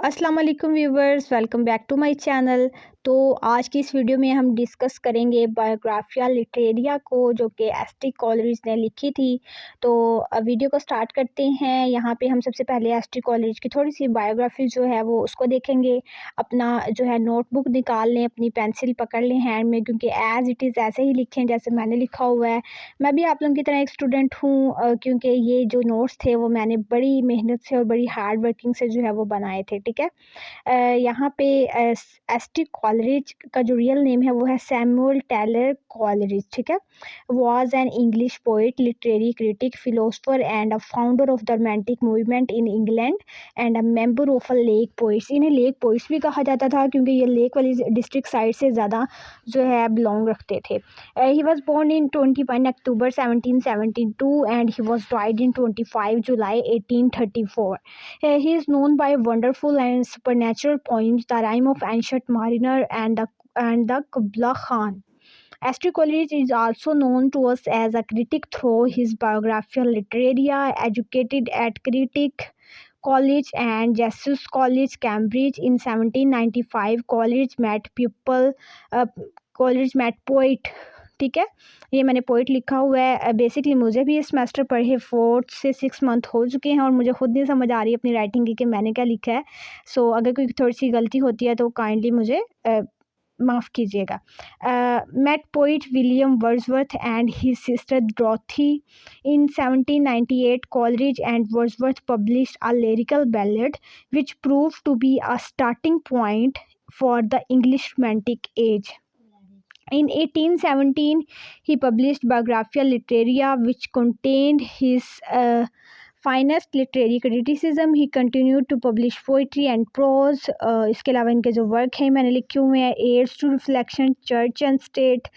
अस्सलाम वालेकुम viewers, welcome back to my channel. तो आज की इस वीडियो में हम डिस्कस करेंगे बायोग्राफिया लिटरेरिया को, जो कि एस.टी. कॉलरिज ने लिखी थी। तो वीडियो को स्टार्ट करते हैं। यहाँ पे हम सबसे पहले एस.टी. कॉलरिज की थोड़ी सी बायोग्राफी जो है वो उसको देखेंगे। अपना जो है नोटबुक निकाल लें, अपनी पेंसिल पकड़ लें हैंड में, क्योंकि एज़ इट इज़ ऐसे ही लिखें जैसे मैंने लिखा हुआ है। मैं भी आप लोगों की तरह एक स्टूडेंट हूँ, क्योंकि ये जो नोट्स थे वो मैंने बड़ी मेहनत से और बड़ी हार्ड वर्किंग से जो है वो बनाए थे। ठीक है। यहाँ पे एस.टी. कॉलरिज का जो रियल नेम है वो है सैमुअल टेलर कॉलरिज। ठीक है। Was an English poet, literary critic, philosopher and a founder of the romantic movement in England and a member of a lake poets. इन्हें लेक पोइट्स भी कहा जाता था क्योंकि ये लेक वाली डिस्ट्रिक्ट साइड से ज़्यादा जो है बिलोंग रखते थे। He was born in 21 October 1772 and he was died in 25 July 1834. He is known by wonderful and supernatural poems, The Rime of Ancient Mariner and the Kubla Khan. S.T. Coleridge is also known to us as a critic through his Biographia Literaria, educated at Critic College and Jesus College, Cambridge. In 1795, Coleridge met poet. ठीक है। ये मैंने poet लिखा हुआ है। Basically मुझे भी इस सेमेस्टर पढ़े 4 से 6 मंथ हो चुके हैं और मुझे खुद नहीं समझ आ रही अपनी राइटिंग की कि मैंने क्या लिखा है। सो अगर कोई थोड़ी सी गलती होती है तो काइंडली मुझे माफ़ कीजिएगा। Met poet William Wordsworth and his sister Dorothy in 1798. Coleridge and Wordsworth published a lyrical ballad which proved to be a starting point for the English Romantic age. In 1817, he published Biographia Literaria, which contained his finest literary criticism. He continued to publish poetry and prose. इसके अलावा इनके जो work हैं मैंने लिखे हुए हैं: Aids to Reflection, Church and State,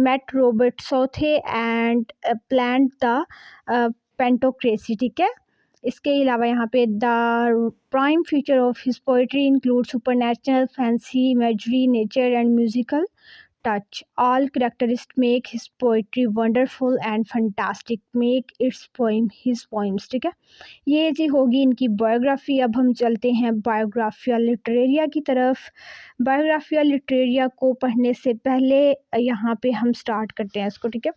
Met Robert Southey and Planned the Pentocracy. ठीक है। इसके अलावा यहाँ पे the prime feature of his poetry include supernatural, fancy, imagery, nature and musical touch. All characteristics make his poetry wonderful and fantastic. Make his poems. ठीक है। ये जी होगी इनकी बायोग्राफी। अब हम चलते हैं बायोग्राफिया लिटरेरिया की तरफ। बायोग्राफिया लिटरेरिया को पढ़ने से पहले यहाँ पे हम स्टार्ट करते हैं इसको। ठीक है।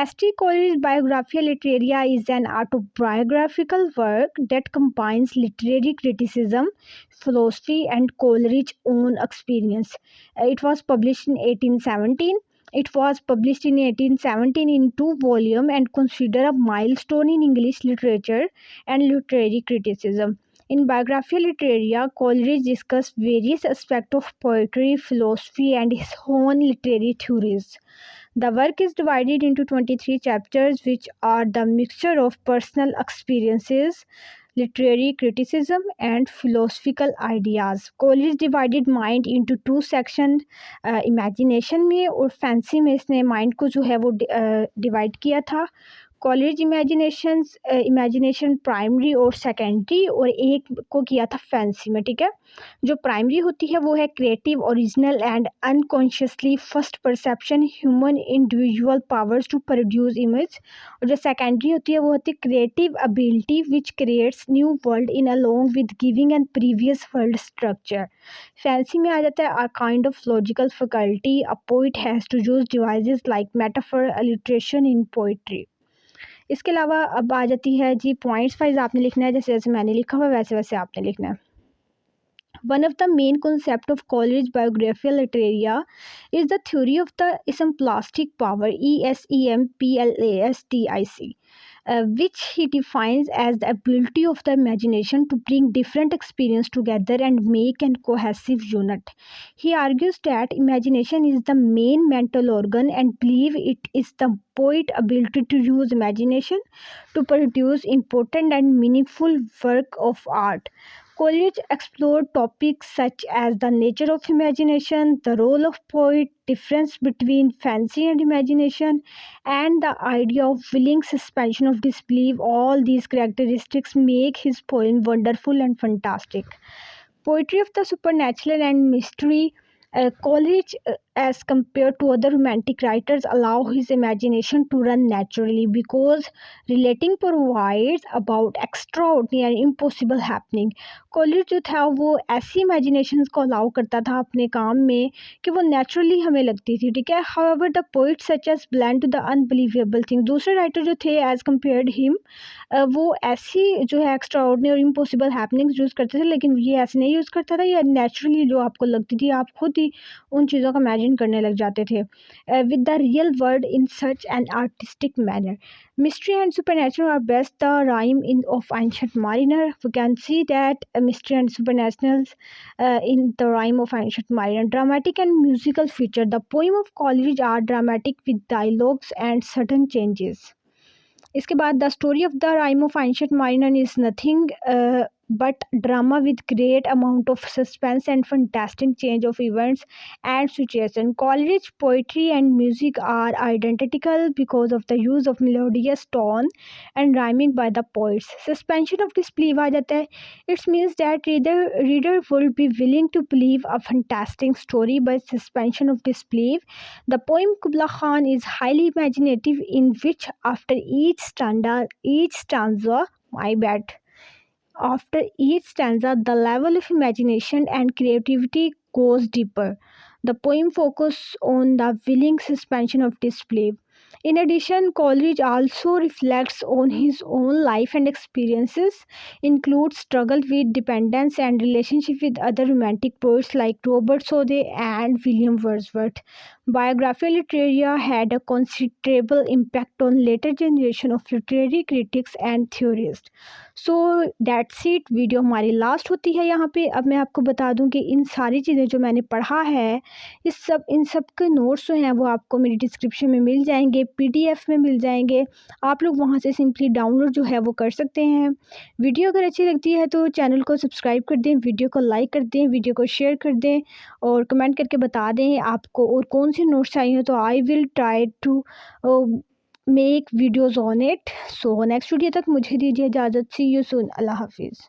ST. Coleridge Biographia Literaria is an autobiographical work that combines literary criticism, philosophy and Coleridge's own experience. It was published in 1817. It was published in 1817 in 2 volumes and considered a milestone in English literature and literary criticism. In Biographia Literaria, Coleridge discussed various aspects of poetry, philosophy, and his own literary theories. The work is divided into 23 chapters, which are the mixture of personal experiences, literary criticism, and philosophical ideas. Coleridge divided mind into two sections, imagination में और fancy में इसने mind को जो है वो divide किया था। कॉलेज इमेजिनेशन प्राइमरी और सेकेंडरी, और एक को किया था फैंसी में। ठीक है। जो प्राइमरी होती है वो है creative, original and unconsciously first perception human individual powers to produce image, और जो सेकेंडरी होती है वो होती है creative ability which creates new world in along with giving and previous world structure. Fancy में आ जाता है a kind of logical faculty a poet has to use devices like metaphor, alliteration in poetry. इसके अलावा अब आ जाती है जी points wise आपने लिखना है, जैसे जैसे मैंने लिखा हुआ है वैसे वैसे आपने लिखना है। One of the main concepts of Coleridge Biographia Literaria is the theory of the esemplastic power, ESEMPLASTIC, which he defines as the ability of the imagination to bring different experiences together and make a cohesive unit. He argues that imagination is the main mental organ and believe it is the poet's ability to use imagination to produce important and meaningful work of art. Coleridge explored topics such as the nature of imagination, the role of poet, difference between fancy and imagination, and the idea of willing suspension of disbelief. All these characteristics make his poem wonderful and fantastic. Poetry of the supernatural and mystery. Coleridge as compared to other romantic writers allow his imagination to run naturally because relating provides about extraordinary impossible happening. College जो था वो ऐसी imaginations को allow करता था अपने काम में कि वो नेचुरली हमें लगती थी, ठीक है. However the poet such as blend to the unbelievable thing, दूसरे राइटर जो थे एज कम्पेयर्ड हिम वो ऐसी जो है एक्स्ट्राऑर्डिनरी और इम्पॉसिबल हैपनिंग्स यूज़ करते थे, लेकिन ये ऐसे नहीं यूज़ करता था. ये नेचुरली जो आपको लगती थी आप खुद ही उन चीज़ों का इमेजिन करने लग जाते थे with the real world in such an artistic manner. Mystery and supernatural are best the rhyme in of ancient mariner. We can see that mystery and supernaturals in the rhyme of ancient mariner. Dramatic and musical feature. The poem of Coleridge are dramatic with dialogues and sudden changes. इसके बाद the story of the rime of ancient mariner is nothing but drama with great amount of suspense and fantastic change of events and situation. Coleridge poetry and music are identical because of the use of melodious tone and rhyming by the poets. Suspension of disbelief आ जाता है. It means that reader will be willing to believe a fantastic story by suspension of disbelief. The poem Kubla Khan is highly imaginative in which after each stanza, my bad. After each stanza, the level of imagination and creativity goes deeper. The poem focuses on the willing suspension of disbelief. In addition, Coleridge also reflects on his own life and experiences, includes struggle with dependence and relationship with other romantic poets like Robert Southey and William Wordsworth. Biographical literature had a considerable impact on later generation of literary critics and theorists. So that's it. Video हमारी last होती है यहाँ पे. अब मैं आपको बता दूँ कि इन सारी चीज़ें जो मैंने पढ़ा है इन सब के नोट्स जो हैं वो आपको मेरी डिस्क्रिप्शन में मिल जाएंगे, पीडीएफ में मिल जाएंगे. आप लोग वहाँ से सिंपली डाउनलोड जो है वो कर सकते हैं. वीडियो अगर अच्छी लगती है तो चैनल को सब्सक्राइब कर दें, वीडियो को लाइक कर दें, वीडियो को शेयर कर दें और कमेंट करके बता दें आपको और कौन सी नोट्स चाहिए. तो I will try to make videos on it. So next video तक मुझे दीजिए इजाज़त. सी यू सून. अल्लाह हाफिज़.